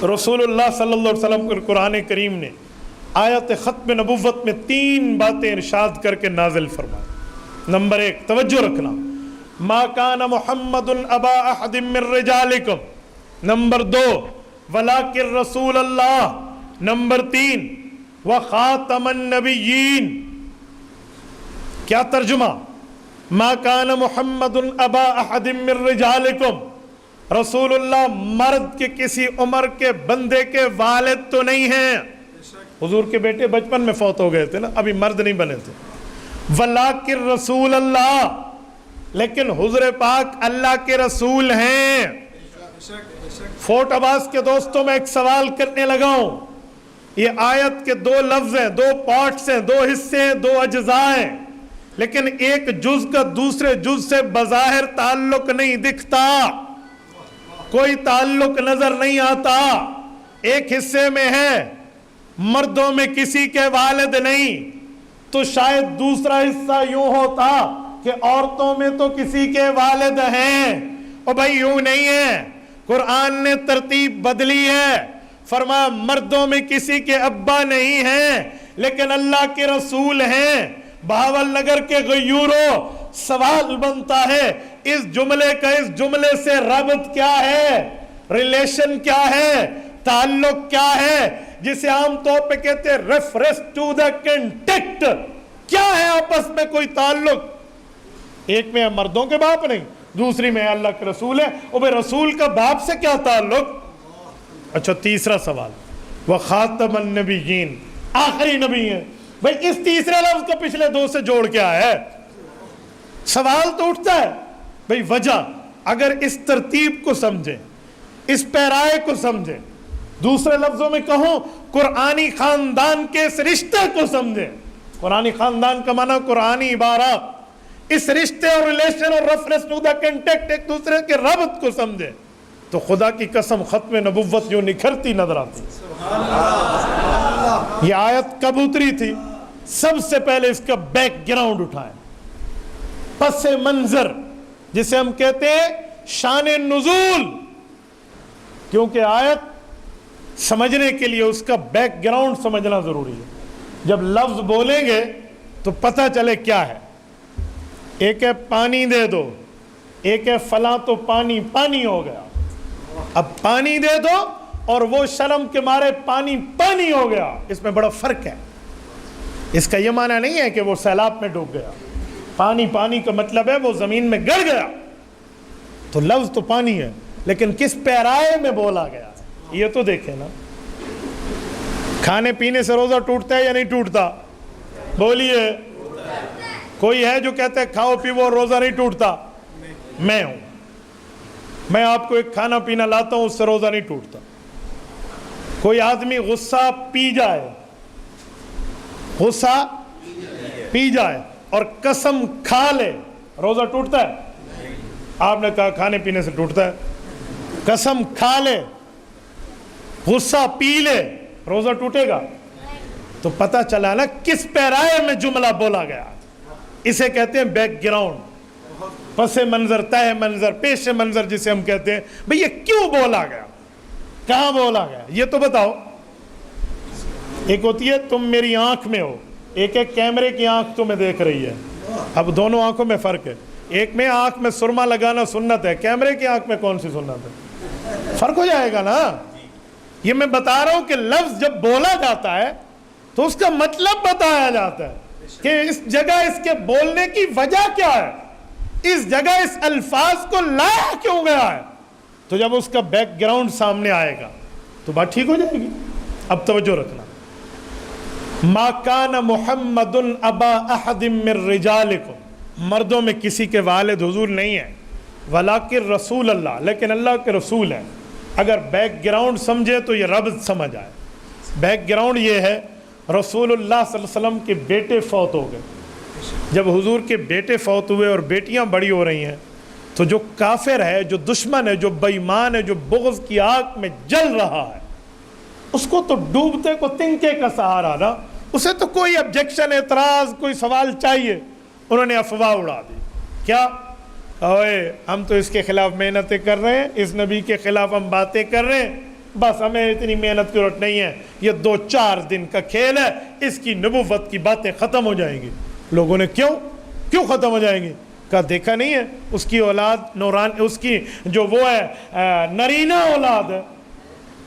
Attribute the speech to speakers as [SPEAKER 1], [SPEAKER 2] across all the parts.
[SPEAKER 1] رسول اللہ صلی اللہ علیہ وسلم کو قرآن کریم نے آیت ختم نبوت میں 3 باتیں ارشاد کر کے نازل فرمائی۔ نمبر 1 توجہ رکھنا، ما کان محمد ابا احد من رجالکم۔ نمبر 2 ولکن رسول اللہ۔ نمبر 3 وخاتم النبیین۔ کیا ترجمہ؟ ما کان محمد ابا احد من رجالکم، رسول اللہ مرد کے کسی عمر کے بندے کے والد تو نہیں ہیں۔ حضور کے بیٹے بچپن میں فوت ہو گئے تھے نا، ابھی مرد نہیں بنے تھے۔ ولیکن رسول اللہ، لیکن حضور پاک اللہ کے رسول ہیں۔ فورٹ عباس کے دوستوں میں ایک سوال کرنے لگا ہوں، یہ آیت کے 2 لفظ ہیں، 2 پارٹس ہیں، 2 حصے ہیں، 2 اجزاء ہیں، لیکن ایک جز کا دوسرے جز سے بظاہر تعلق نہیں دکھتا، کوئی تعلق نظر نہیں آتا۔ ایک حصے میں ہے مردوں میں کسی کے والد نہیں، تو شاید دوسرا حصہ یوں ہوتا کہ عورتوں میں تو کسی کے والد ہیں۔ اور بھائی یوں نہیں ہے، قرآن نے ترتیب بدلی ہے، فرمایا مردوں میں کسی کے ابا نہیں ہیں لیکن اللہ کے رسول ہیں۔ بہاول نگر کے غیوروں، سوال بنتا ہے اس جملے کا اس جملے سے ربط کیا ہے، ریلیشن کیا ہے، تعلق کیا ہے، جسے عام طور پہ کہتے ہیں ریفرنس ٹو دا کنٹیکٹ۔ کیا ہے آپس میں کوئی تعلق؟ ایک میں ہے مردوں کے باپ نہیں، دوسری میں ہے اللہ کے رسول ہے، اور بھئی رسول کا باپ سے کیا تعلق؟ اچھا تیسرا سوال، وخاتم النبیین، آخری نبی ہیں۔ بھئی اس تیسرے لفظ کو پچھلے 2 سے جوڑ کے آیا ہے، سوال تو اٹھتا ہے بھئی وجہ، اگر اس ترتیب کو سمجھیں، اس پیرائے کو سمجھیں، دوسرے لفظوں میں کہوں قرآنی خاندان کے اس رشتے کو سمجھیں، قرآنی خاندان کا معنی قرآنی عبارات، اس رشتے اور ریلیشن اور ریفرنس ٹو دا کنٹیکٹ، ایک دوسرے کے ربط کو سمجھیں، تو خدا کی قسم ختم نبوت یوں نکھرتی نظر آتی۔ یہ آیت کب اتری تھی؟ سب سے پہلے اس کا بیک گراؤنڈ اٹھائیں، پس منظر جسے ہم کہتے ہیں شان نزول، کیونکہ آیت سمجھنے کے لیے اس کا بیک گراؤنڈ سمجھنا ضروری ہے۔ جب لفظ بولیں گے تو پتہ چلے کیا ہے۔ ایک ہے پانی دے دو، ایک ہے فلاں تو پانی پانی ہو گیا۔ اب پانی دے دو اور وہ شرم کے مارے پانی پانی ہو گیا، اس میں بڑا فرق ہے۔ اس کا یہ معنی نہیں ہے کہ وہ سیلاب میں ڈوب گیا، پانی پانی کا مطلب ہے وہ زمین میں گڑ گیا، تو لفظ تو پانی ہے لیکن کس پیرائے میں بولا گیا، یہ تو دیکھیں نا۔ کھانے پینے سے روزہ ٹوٹتا ہے یا نہیں ٹوٹتا؟ بولیے، کوئی ہے جو کہتا ہے کھاؤ پیو روزہ نہیں ٹوٹتا؟ میں ہوں، میں آپ کو ایک کھانا پینا لاتا ہوں، اس سے روزہ نہیں ٹوٹتا۔ کوئی آدمی غصہ پی جائے، غصہ پی جائے اور قسم کھا لے، روزہ ٹوٹتا ہے؟ آپ نے کہا کھانے پینے سے ٹوٹتا ہے، قسم کھا لے، غصہ پی لے، روزہ ٹوٹے گا؟ تو پتہ چلا نا کس پیرائے میں جملہ بولا گیا۔ اسے کہتے ہیں بیک گراؤنڈ، پس منظر، تہ منظر، پیش منظر جسے ہم کہتے ہیں۔ بھئی یہ کیوں بولا گیا، کہاں بولا گیا، یہ تو بتاؤ۔ ایک ہوتی ہے تم میری آنکھ میں ہو، ایک ہے کیمرے کی آنکھ تمہیں دیکھ رہی ہے، اب دونوں آنکھوں میں فرق ہے۔ ایک میں آنکھ میں سرما لگانا سنت ہے، کیمرے کی آنکھ میں کون سی سنت ہے؟ فرق ہو جائے گا نا۔ یہ میں بتا رہا ہوں کہ لفظ جب بولا جاتا ہے تو اس کا مطلب بتایا جاتا ہے کہ اس جگہ اس کے بولنے کی وجہ کیا ہے، اس جگہ اس الفاظ کو لایا کیوں گیا ہے۔ تو جب اس کا بیک گراؤنڈ سامنے آئے گا تو بات ٹھیک ہو جائے گی۔ اب توجہ رکھنا، ما کان محمد ابا احد من رجالکم، مردوں میں کسی کے والد حضور نہیں ہیں، ولیکن رسول اللہ، لیکن اللہ کے رسول ہیں۔ اگر بیک گراؤنڈ سمجھے تو یہ ربط سمجھ آئے۔ بیک گراؤنڈ یہ ہے، رسول اللہ صلی اللہ علیہ وسلم کے بیٹے فوت ہو گئے۔ جب حضور کے بیٹے فوت ہوئے اور بیٹیاں بڑی ہو رہی ہیں تو جو کافر ہے، جو دشمن ہے، جو بے ایمان ہے، جو بغض کی آگ میں جل رہا ہے، اس کو تو ڈوبتے کو تنکے کا سہارا نا، اسے تو کوئی آبجیکشن، اعتراض، کوئی سوال چاہیے۔ انہوں نے افواہ اڑا دی، کیا اوئے ہم تو اس کے خلاف محنتیں کر رہے ہیں، اس نبی کے خلاف ہم باتیں کر رہے ہیں، بس ہمیں اتنی محنت کی ضرورت نہیں ہے، یہ 2-4 دن کا کھیل ہے، اس کی نبوت کی باتیں ختم ہو جائیں گی۔ لوگوں نے کیوں ختم ہو جائیں گی؟ کہا دیکھا نہیں ہے اس کی اولاد نوران، اس کی جو وہ ہے نرینہ اولاد ہے،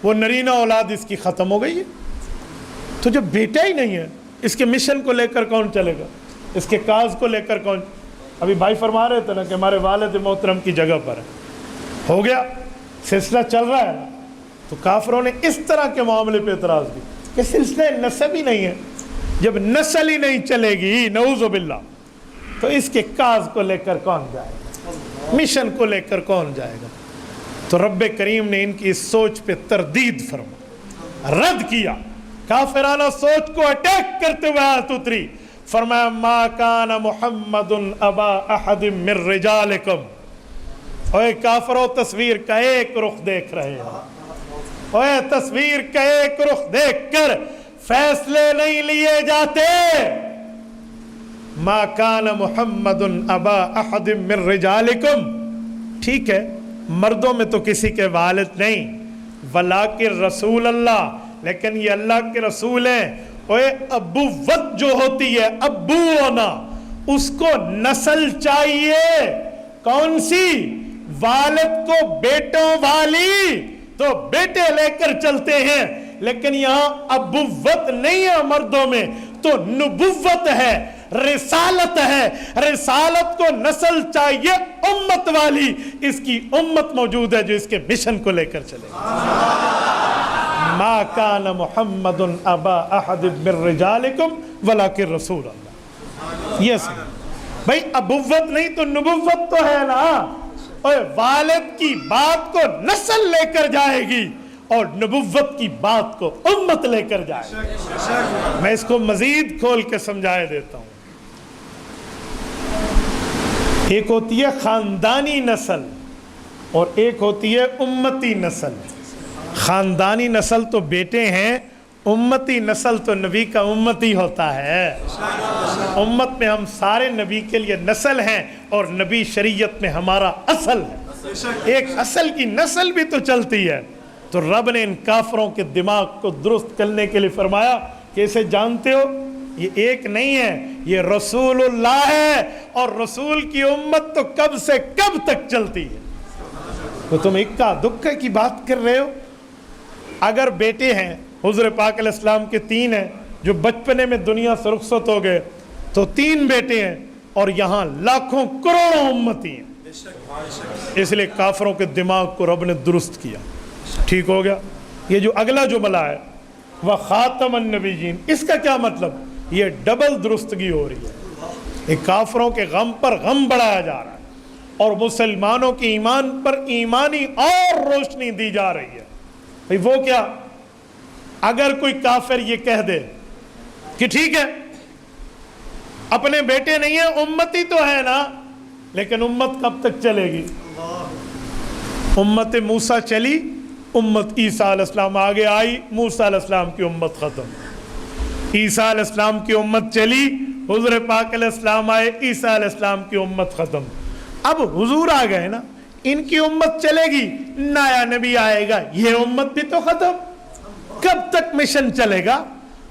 [SPEAKER 1] وہ نرینہ اولاد اس کی ختم ہو گئی ہے۔ تو جب بیٹا ہی نہیں ہے، اس کے مشن کو لے کر کون چلے گا؟ اس کے کاز کو لے کر کون؟ ابھی بھائی فرما رہے تھے نا کہ ہمارے والد محترم کی جگہ پر ہے، ہو گیا، سلسلہ چل رہا ہے۔ تو کافروں نے اس طرح کے معاملے پہ اعتراض کی کہ سلسلہ نسب ہی نہیں ہے، جب نسل ہی نہیں چلے گی نعوذ باللہ تو اس کے کاز کو لے کر کون جائے گا؟ مشن کو لے کر کون جائے گا؟ تو رب کریم نے ان کی اس سوچ پہ تردید فرما، رد کیا، کافرانہ سوچ کو اٹیک کرتے ہوئے آیت اتری، فرمایا ما کان محمد ابا احد من رجالکم۔ اوے کافروں، تصویر کا ایک رخ دیکھ رہے ہو، اوے تصویر کا ایک رخ دیکھ کر فیصلے نہیں لیے جاتے۔ ما کان محمد ابا احد من رجالکم، ٹھیک ہے مردوں میں تو کسی کے والد نہیں، ولیکن رسول اللہ، لیکن یہ اللہ کے رسول ہیں۔ اوے ابوت جو ہوتی ہے، ابو ہونا، اس کو نسل چاہیے، کون سی؟ والد کو بیٹوں والی، تو بیٹے لے کر چلتے ہیں، لیکن یہاں ابوت نہیں ہے مردوں میں، تو نبوت ہے، رسالت ہے، رسالت کو نسل چاہیے امت والی، اس کی امت موجود ہے جو اس کے مشن کو لے کر چلے۔ ما کان محمد ابا احد من رجالکم ولکن رسول اللہ۔ یہ سن بھائی، ابوت نہیں تو نبوت تو ہے نا، اور والد کی بات کو نسل لے کر جائے گی اور نبوت کی بات کو امت لے کر جائے گی۔ میں اس کو مزید کھول کے سمجھائے دیتا ہوں۔ ایک ہوتی ہے خاندانی نسل اور ایک ہوتی ہے امتی نسل۔ خاندانی نسل تو بیٹے ہیں، امتی نسل تو نبی کا امتی ہوتا ہے۔ امت میں ہم سارے نبی کے لیے نسل ہیں، اور نبی شریعت میں ہمارا اصل ہے، ایک اصل کی نسل بھی تو چلتی ہے۔ تو رب نے ان کافروں کے دماغ کو درست کرنے کے لیے فرمایا کہ اسے جانتے ہو، یہ ایک نہیں ہے، یہ رسول اللہ ہے، اور رسول کی امت تو کب سے کب تک چلتی ہے۔ تو تم اکا دکا کی بات کر رہے ہو۔ اگر بیٹے ہیں، حضور پاک علیہ السلام کے 3 ہیں جو بچپنے میں دنیا سے رخصت ہو گئے، تو 3 بیٹے ہیں، اور یہاں لاکھوں کروڑوں امتی ہیں۔ اس لیے کافروں کے دماغ کو رب نے درست کیا، ٹھیک ہو گیا۔ یہ جو اگلا جملہ ہے وَخَاتَمَ النَّبِيِّينَ، اس کا کیا مطلب؟ یہ ڈبل درستگی ہو رہی ہے، یہ کافروں کے غم پر غم بڑھایا جا رہا ہے، اور مسلمانوں کے ایمان پر ایمانی اور روشنی دی جا رہی ہے۔ بھئی وہ کیا؟ اگر کوئی کافر یہ کہہ دے کہ ٹھیک ہے اپنے بیٹے نہیں ہیں، امتی تو ہے نا، لیکن امت کب تک چلے گی؟ امت موسیٰ چلی، امت عیسیٰ علیہ السلام آگے آئی، موسیٰ علیہ السلام کی امت ختم۔ عیسیٰ علیہ السلام کی امت چلی، حضور پاک علیہ السلام آئے، عیسیٰ علیہ السلام کی امت ختم۔ اب حضور آ گئے نا، ان کی امت چلے گی، نیا نبی آئے گا، یہ امت بھی تو ختم۔ کب تک مشن چلے گا؟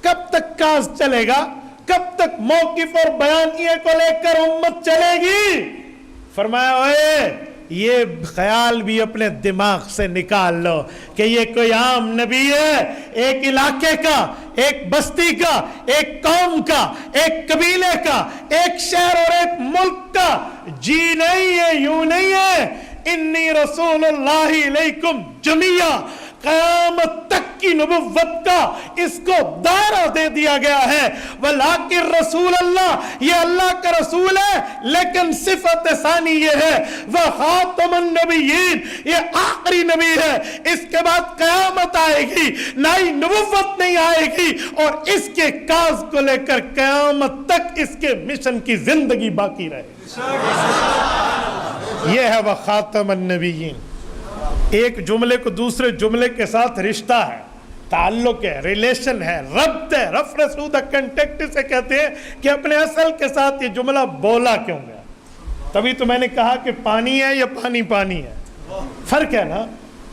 [SPEAKER 1] کب تک کاز چلے گا؟ کب تک موقف اور بیانیے کو لے کر امت چلے گی؟ فرمایا اوے یہ خیال بھی اپنے دماغ سے نکال لو کہ یہ کوئی عام نبی ہے، ایک علاقے کا، ایک بستی کا، ایک قوم کا، ایک قبیلے کا، ایک شہر اور ایک ملک کا جی نہیں ہے، یوں نہیں ہے۔ انی رسول اللہ علیکم جمیعہ، قیامت تک کی نبوت کا اس کو دائرہ دے دیا گیا ہے۔ ولیکن رسول اللہ، یہ اللہ کا رسول ہے، لیکن صفت ثانی یہ ہے وخاتم النبیین، یہ آخری نبی ہے، اس کے بعد قیامت آئے گی، نئی نبوت نہیں آئے گی، اور اس کے کاز کو لے کر قیامت تک اس کے مشن کی زندگی باقی رہے۔ یہ ہے وخاتم النبیین۔ ایک جملے کو دوسرے جملے کے ساتھ رشتہ ہے، تعلق ہے، ریلیشن ہے، ربط ہے، ریفرنس ٹو دی کنٹیکٹ سے کہتے ہیں کہ اپنے اصل کے ساتھ یہ جملہ بولا کیوں گیا۔ تبھی تو میں نے کہا کہ پانی ہے یا پانی پانی ہے، فرق ہے نا۔